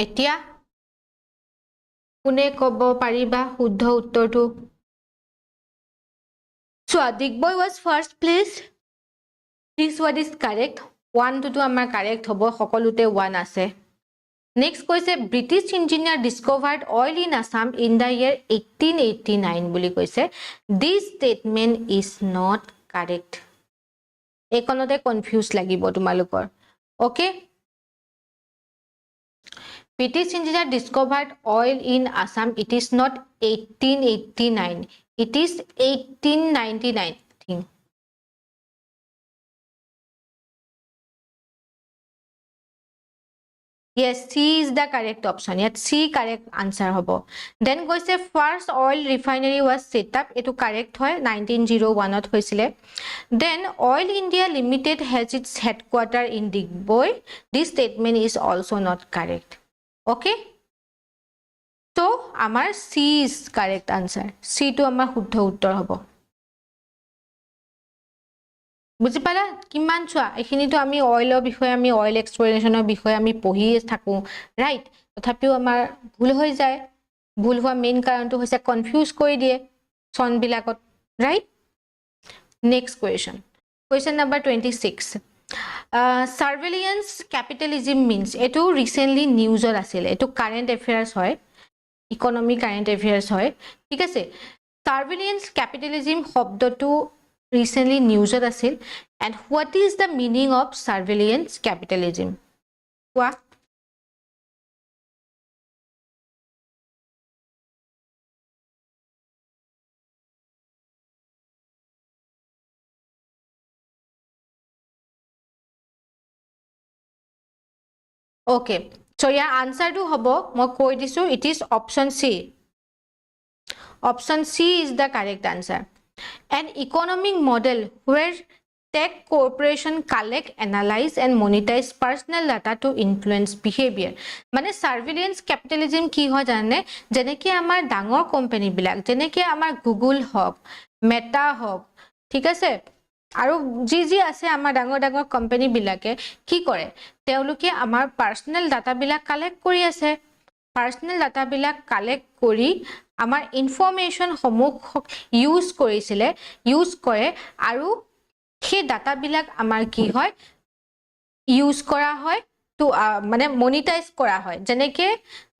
এতিয়া কোনে কব পাৰিবা শুদ্ধ উত্তৰটো So Digboi was first place. This word is correct. 1 to 2 আমাৰ correct হ'ব সকলোতে 1 আছে Next question, British engineer discovered oil in Assam in the year 1889 বুলি কৈছে This statement is not correct. এখনতে confused লাগিব তোমালোকৰ Okay. British engineer discovered oil in Assam. It is not 1889. It is 1899. Yes, C is the correct option. Yet C correct answer hobo. Then goes the first oil refinery was set up. Etu correct hoy 1901 ot hoisile. Then Oil India Limited has its headquarters in Digboi. This statement is also not correct. Okay. So amar C is correct answer. C to amar শুদ্ধ উত্তৰ হ'ব বুজি পালা কিমান চোৱা এখিনিটো আমি অয়েলৰ বিষয়ে আমি অয়েল এক্সপ্লোৰেচনৰ বিষয়ে আমি পঢ়িয়ে থাকো ৰাইট তথাপিও আমাৰ ভুল হৈ যায় ভুল হোৱা মেইন কাৰণটো হৈছে কনফিউজ কৰি দিয়ে সন বিলাকত right next question number 26 surveillance capitalism means etu recently news or asile etu current affairs hoy economy current affairs hoy ঠিক আছে surveillance capitalism শব্দটো recently news or asil and what is the meaning of surveillance capitalism what Okay, so yeah, answer to hobo mo koi disu it is option C. Option C is the correct answer. An economic model where tech corporation collect, analyze and monetize personal data to influence behavior. Mane surveillance capitalism ki hoy jane jeneke amar dangor company bilak jeneke amar Google hok, Meta hok, ঠিক আছে আৰু G আছে আমাৰ ডাঙৰ ডাঙৰ company বিলাকে কি কৰে তেওঁলোকে আমাৰ পাৰ্সোনাল ডাটা বিলাক কালেক্ট কৰি আছে পাৰ্সোনাল ডাটা বিলাক কালেক্ট কৰি আমাৰ ইনফৰমেশন সমূহ ইউজ কৰিছিলে ইউজ কৰে আৰু সেই ডাটা বিলাক আমাৰ কি হয় ইউজ কৰা হয় to মানে মনিটাইজ কৰা হয় যেনেকে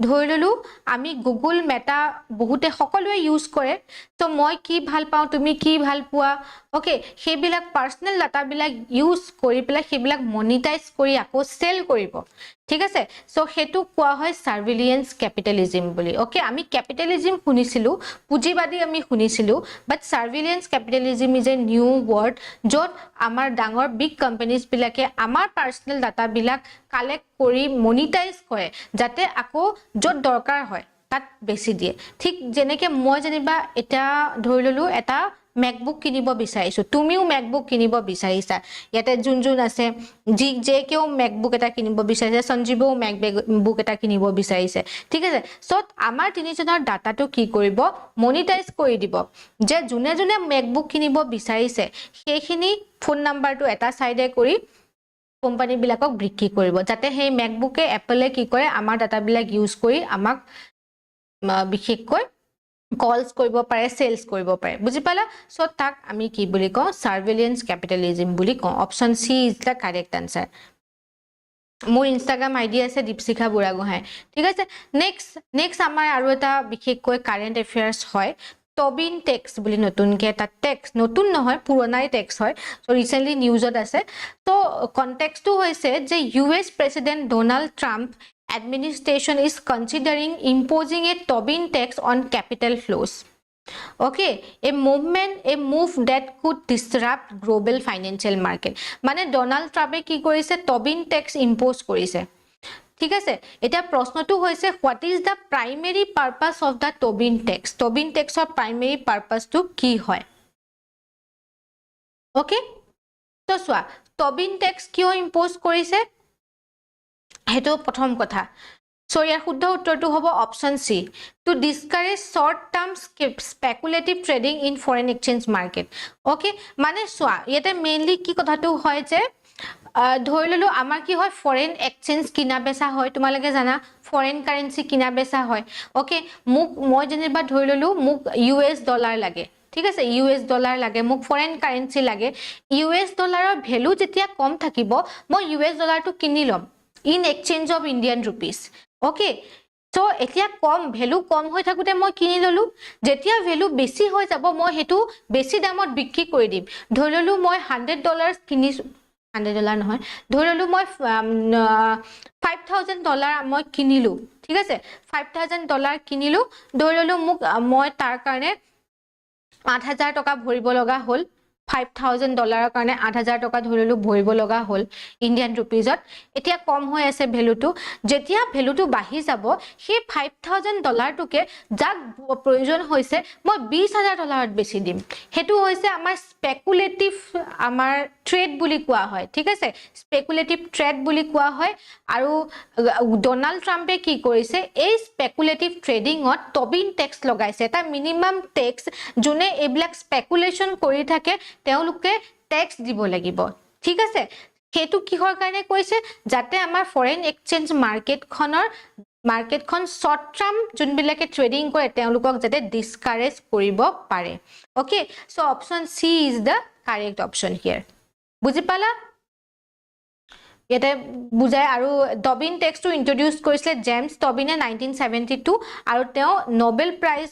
ধৰিললো আমি গুগল মেটা বহুতে সকলোৱে ইউজ কৰে তো মই কি ভাল পাও তুমি কি ভাল পোৱা ওকে হেবিলাক পাৰ্সোনাল ডাটা বিলাক ইউজ কৰি পেলাই হেবিলাক মনিটাইজ কৰি আকৌ সেল কৰিব ঠিক আছে সো হেতু কোৱা হয় সার্ভেইলেন্স ক্যাপিটালিজম বুলি ওকে আমি ক্যাপিটালিজম শুনিছিলো পুঁজিবাদী আমি শুনিছিলো but surveillance capitalism is a new word যত আমাৰ ডাঙৰ বিগ কোম্পানিজ বিলাকে আমাৰ পাৰ্সোনাল ডাটা বিলাক কালেক্ট কৰি মনিটাইজ কৰে যাতে আকৌ যত দৰকাৰ হয় তাত বেছি দিয়ে ঠিক যেনেকে মই জানিবা এটা ধৰিললো এটা MacBook কিনিব বিচাৰিছো তুমিও MacBook কিনিব বিচাৰিছা ইয়াতে জুন আছে যে কেও MacBook এটা কিনিব বিচাৰিছে সঞ্জীৱও MacBook এটা কিনিব বিচাৰিছে ঠিক আছে সো আমাৰ তিনিজনৰ ডাটাটো কি কৰিব মনিটাইজ কৰি দিব যে জুনে MacBook কিনিব বিচাৰিছে সেইখিনি ফোন নাম্বাৰটো এটা সাইডে কৰি কোম্পানী বিলাকক বিক্ৰী কৰিব যাতে সেই MacBookে Apple কি কৰে আমাৰ ডাটা বিলাক ইউজ কৰি আমাক বিশেষকৈ কলস কৰিব পাৰে সেলস কৰিব পাৰে বুজি পালা সো তাক আমি কি বুলি কও সাৰ্ভেইলেন্স ক্যাপিটালিজম বুলি কও option C is the correct answer মোৰ ইনষ্টাগ্ৰাম আইডি আছে দীপশিখা বুঢ়াগোহাঁই ঠিক আছে নেক্সট আমাৰ আৰু এটা বিশেষকৈ কাৰেন্ট এফেয়াৰ্স হয় টবিন টেক্স বুলি নতুনকে এটা টেক্স নতুন নহয় পুৰণাই টেক্স হয় সো ৰিসেন্টলি নিউজত আছে তো কনটেক্সটো হৈছে যে US president Donald Trump administration is considering imposing a Tobin tax on capital flows. Okay, a move that could disrupt global financial market. মানে ডোনাল্ড ট্ৰাম্পে কি কৰিছে Tobin tax impose কৰিছে ঠিক আছে এটা প্ৰশ্নটো হৈছে what is the primary purpose of the Tobin tax Tobin tax ৰ primary purpose টো কি হয় okay তো সোৱা Tobin tax কিয় impose কৰিছে হেতু প্ৰথম কথা সো ইয়াৰ শুদ্ধ উত্তৰটো হ'ব option C to discourage short term speculative trading in foreign exchange market okay মানে সোয়া ইয়াতে মেইনলি কি কথাটো হয় যে ধৰি ললো আমাৰ কি হয় ফৰেন এক্সচেঞ্জ কিনা বেচা হয় তোমালকে জানা ফৰেন কাৰেন্সি কিনা বেচা হয় ওকে মুক মই যেনিবা ধৰি ললো মুক US ডলাৰ লাগে ঠিক আছে US ডলাৰ লাগে মুক ফৰেন কাৰেন্সি লাগে US ডলাৰৰ ভ্যালু যেতিয়া কম থাকিব মই US ডলাৰটো কিনি লম in exchange of Indian rupees okay so এতিয়া কম ভ্যালু কম হৈ থাকুতে মই কিনি ললো যেতিয়া ভ্যালু বেছি হৈ যাব মই হেতু বেছি দামত বিক্ৰী কৰি দিম ধৰিললো মই $100 কিনিছো $100 নহয় ধৰিললো মই $5,000 মই কিনিলো ঠিক আছে $5,000 কিনিলো ধৰিললো মোক মই তাৰ কাৰণে 8,000 টকা ভৰিব লগা হ'ল $5,000 কাৰণে 8,000 টকা ধৰিললো ভৰিব লগা হ'ল ইন্ডিয়ান ৰুপিজত এতিয়া কম হৈ আছে ভ্যালুটো যেতিয়া ভ্যালুটো বাঢ়ি যাব সেই $5,000 টোকে যাক প্ৰয়োজন হৈছে মই $20,000 বেছি দিম হেতু হৈছে আমাৰ স্পেকুলেটিভ আমাৰ ট্ৰেড বুলি কোৱা হয় ঠিক আছে স্পেকুলেটিভ ট্ৰেড বুলি কোৱা হয় আৰু ডোনাল্ড ট্ৰাম্পে কি কৰিছে এই স্পেকুলেটিভ ট্ৰেডিংত টবিন টেক্স লগাইছে এটা মিনিমাম টেক্স যোনে এইবিলাক স্পেকুলেশন কৰি থাকে তেওঁলোকে টেক্স দিব লাগিব ঠিক আছে হেতু কিহৰ কাৰণে কৈছে যাতে আমাৰ ফৰেন এক্সচেঞ্জ মাৰ্কেটখন শৰ্ট টাৰ্ম যোনবিলাকে ট্ৰেডিং কৰে তেওঁলোকক যাতে ডিসকাৰেজ কৰিব পাৰে okay so option C is the correct option here বুজি পালা ইয়াতে বুজাই আৰু টবিন টেক্সটো ইন্ট্ৰোডিউস কৰিছিলে জেমস টবিনে 1972 আৰু তেওঁ নোবেল প্ৰাইজ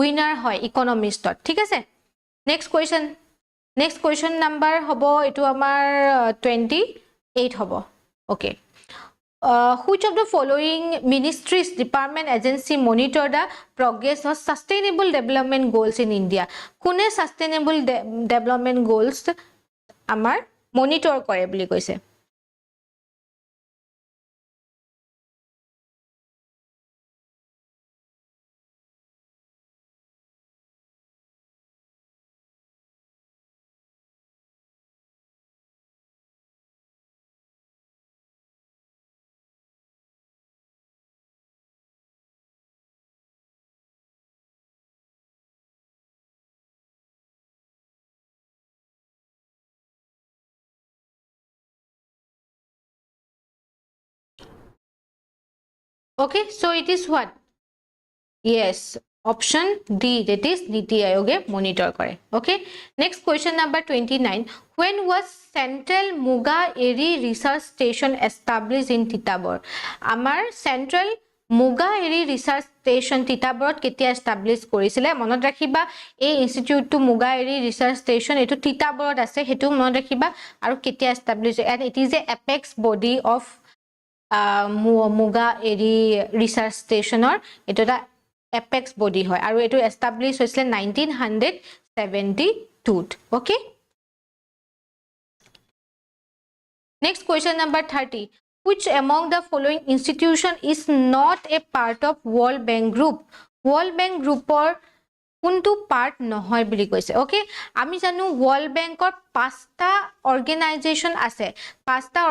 উইনাৰ হয় ইকোনমিষ্টত ঠিক আছে next question number hobo etu amar 28 hobo okay which of the following ministries department agency monitor the progress of sustainable development goals in India kune sustainable development goals amar monitor kore boli koise okay so it is what yes option D that is Niti Ayoge monitor kore okay next question number 29 when was Central Muga Eri Research Station established in Tittabor amar Central Muga Eri Research Station Tittabor ketia establish korisile monot rakhiba ei institute to Muga Eri Research Station etu Tittabor ase hetu monot rakhiba aru ketia establish and it is a apex body of Muga Eri Research Station or etu da apex body hoy aru etu establish hoisile 1972 okay next question number 30 which among the following institution is not a part of World Bank group or কোনটো part নহয় বুলি কৈছে okay আমি জানো world ব্যাংকৰ পাঁচটা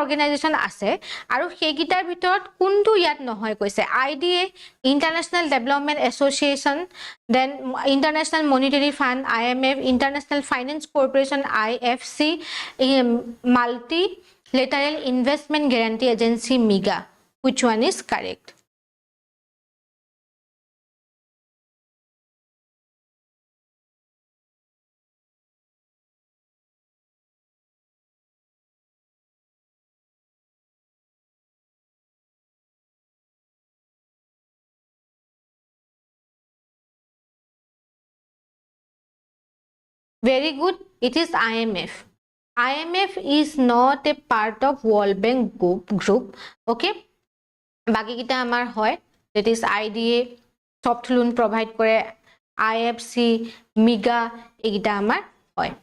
organisation আছে আৰু সেইগিটাৰ ভিতৰত কোনটো ইয়াত নহয় কৈছে IDA international development association then international monetary fund IMF international finance corporation IFC multilateral investment guarantee agency MIGA which one is correct Very good. It is IMF. IMF is not a part of World Bank group. Okay. Baki kita amar hoy. That is IDA. Soft loan provide kore. IFC, MIGA. Egita amar hoy.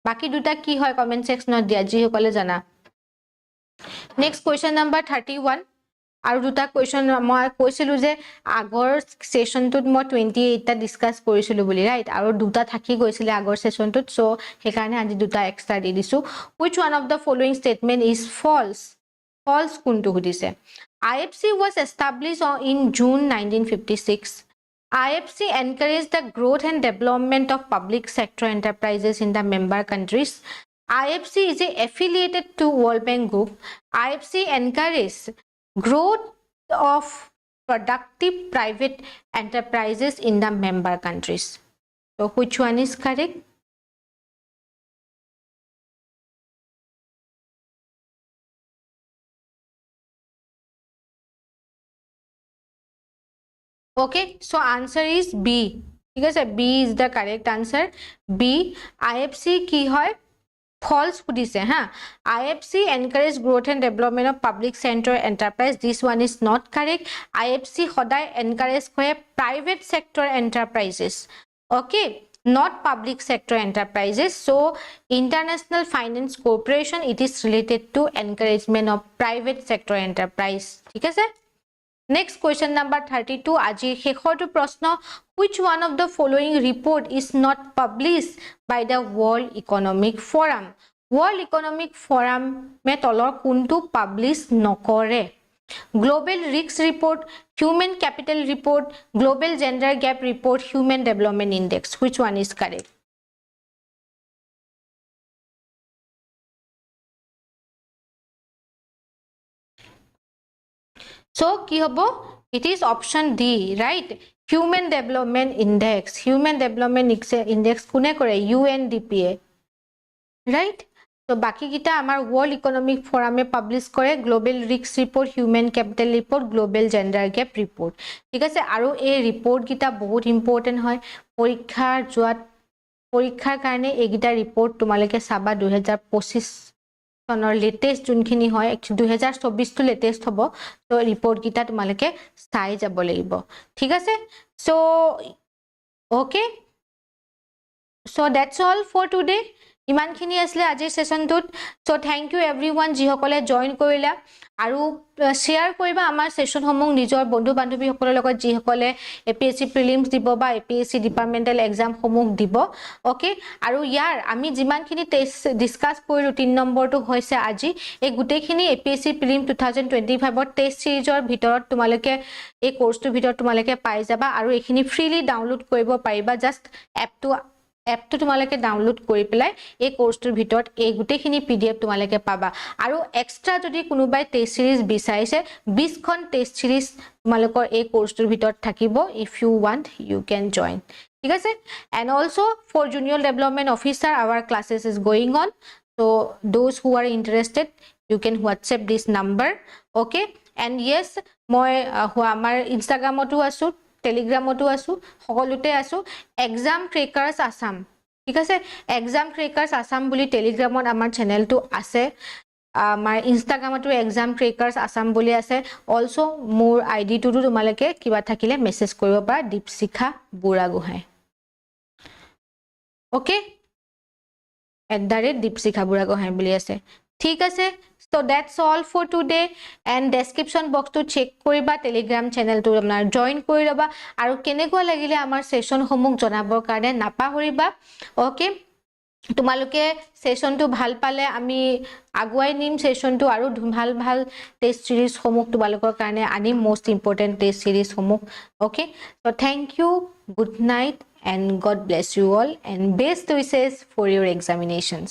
Baki duta ki hoy comment section not diya. Ji hokole jana. Next question number 31. আৰু দুটা question মই কৈছিলো যে আগৰ সেশনটোত মই 28 টা discuss কৰিছিলো বুলি ৰাইট আৰু দুটা থাকি গৈছিলে আগৰ সেশনটোত সো হেকাৰণে আজি দুটা এক্সট্ৰা দি দিছো which one of the following statement is false false কোনটো সুধিছে IFC was established in June 1956 IFC encouraged the growth and development of public sector enterprises in the member countries IFC is affiliated to World Bank Group IFC encourages growth of productive private enterprises in the member countries. So which one is correct? Okay, so answer is B. Because B is the correct answer. B, IFC ki hoy? False pudise ha IFC encourage growth and development of public sector enterprise this one is not correct IFC hodai encourage kore private sector enterprises okay not public sector enterprises so International Finance Corporation it is related to encouragement of private sector enterprise ঠিক আছে Next question number 32 আজি শেষৰটো প্ৰশ্ন which one of the following report is not published by the World Economic Forum World Economic Forum me tolor kuntu publish nokore Global Risks Report Human Capital Report Global Gender Gap Report Human Development Index which one is correct So ki hobo it is option D right Human Development Index Human Development Index kune kore UNDPA right so baki kita amar World Economic Forum e publish kore Global Risks Report Human Capital Report Global Gender Gap Report ঠিক আছে আৰু এই report kita বহুত important হয় পৰীক্ষাৰ কাৰণে এইগিটা report তোমালকে চাবা 2025 সনৰ লেটেস্ট যোনখিনি হয় 2024 টো লেটেস্ট হ'ব তো ৰিপৰ্ট গিটা তোমালকে চাই যাব লাগিব ঠিক আছে so okay so that's all for today ইমানখিনি আসলে আজি সেশনটোত সো থ্যাংক ইউ এভরিওয়ান যি সকলে জয়েন কৰিলা আৰু শেয়াৰ কৰিবা আমাৰ সেশন সমূহ নিজৰ বন্ধু বান্ধৱী সকলৰ লগত যি সকলে APSC প্ৰিলিমছ দিব বা APSC ডিপাৰ্টমেন্টাল এক্সাম সমূহ দিব ওকে আৰু ইয়াৰ আমি যিমানখিনি টেষ্ট ডিসকাস কৰিলো 3 নম্বৰটো হৈছে আজি এই গুটেখিনি APSC প্ৰিলিম 2025 ৰ টেষ্ট সিৰিজৰ ভিতৰত তোমালকে এই কোৰ্সটোৰ ভিতৰত তোমালকে পাই যাবা আৰু এইখিনি ফ্ৰীলি ডাউনলোড কৰিব পাৰিবা জাস্ট এপটো তোমালকে ডাউনলোড কৰি পেলাই এই কোৰ্সটোৰ ভিতৰত এই গুটেখিনি PDF তোমালকে পাবা আৰু এক্সট্ৰা যদি কোনোবাই টেষ্ট সিৰিজ বিচাৰিছে 20 খন টেষ্ট সিৰিজ তোমালকৰ এই কোৰ্সটোৰ ভিতৰত থাকিব if you want you can join ঠিক আছে and also for junior development officer our classes is going on so those who are interested you can WhatsApp this number okay and yes মই আমাৰ Instagramতো আছো টেলিগ্ৰামতো আছো সকলোতে আছো examcrackersassam ঠিক আছে examcrackersassam বুলি টেলিগ্ৰামত আমাৰ চেনেলটো আছে আমাৰ ইনষ্টাগ্ৰামতো examcrackersassam বুলি আছে অলসো মোৰ আইডি টো তোমালকে কিবা থাকিলে মেসেজ কৰিব পাৰা দীপশিখা বুঢ়াগোহাঁই ওকে @dipshikha বুঢ়াগোহাঁই বুলি আছে ঠিক আছে so that's all for today and description box to check koriba telegram channel to apnar join kori laba aru kenekwa lagile amar session homuk jonabor karone napahoriba okay তোমালোকে সেশনটো ভাল পালে আমি আগুৱাই নিম সেশনটো আৰু ভাল টেষ্ট সিৰিজ সমূহ তোমালোকৰ কাৰণে আনি মোস্ট ইম্পৰ্টেন্ট টেষ্ট সিৰিজ সমূহ okay so thank you good night and god bless you all and best wishes for your examinations